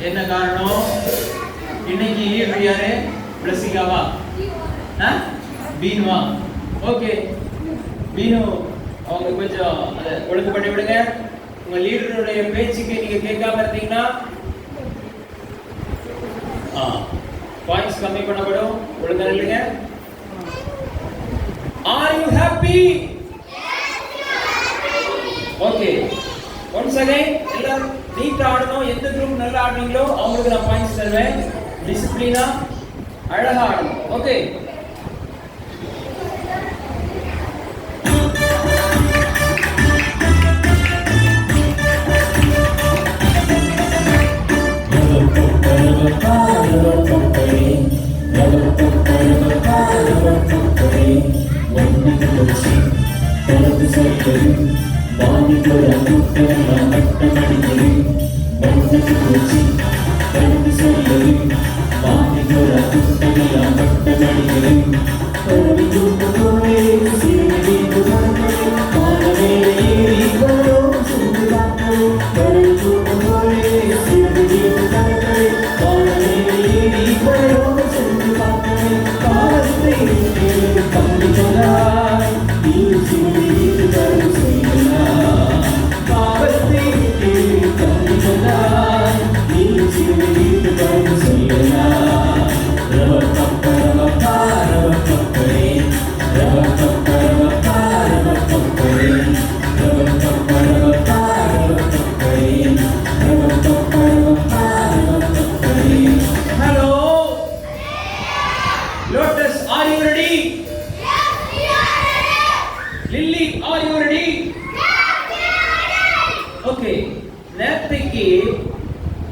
என்ன காரணம்? இன்னைக்கு யாரு பிளஸிங்காவா பீனுவா? ஓகே பீனு அவங்க கொஞ்சம் அதை ஒழுங்கு பண்ணி விடுங்க. உங்க லீடருடைய பேச்சுக்கு நீங்க கேட்காம இருந்தீங்கன்னா பாயிண்ட்ஸ் கம்மி பண்ணப்படும். ஒழுங்கா இல்லைங்க. Are you happy? Okay once again எல்லாரும் நீட்டா ஆடணும். எந்த குரூப் நல்லா ஆடுறீங்களோ அவங்களுக்கு நான் பாயிண்ட்ஸ் தருவேன். டிசிப்ளினா அழகா ஆடணும். ஓகே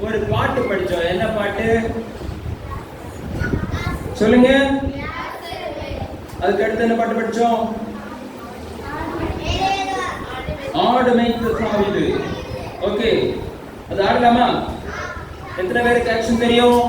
ஒரு பாட்டு படிச்சோம். என்ன பாட்டு சொல்லுங்க? அதுக்கு அடுத்து என்ன பாட்டு படிச்சோம்? ஆடு மேய்த்து தாவீது. ஓகே அது ஆடலாமா? எத்தனை பேருக்கு ஆக்ஷன் தெரியும்?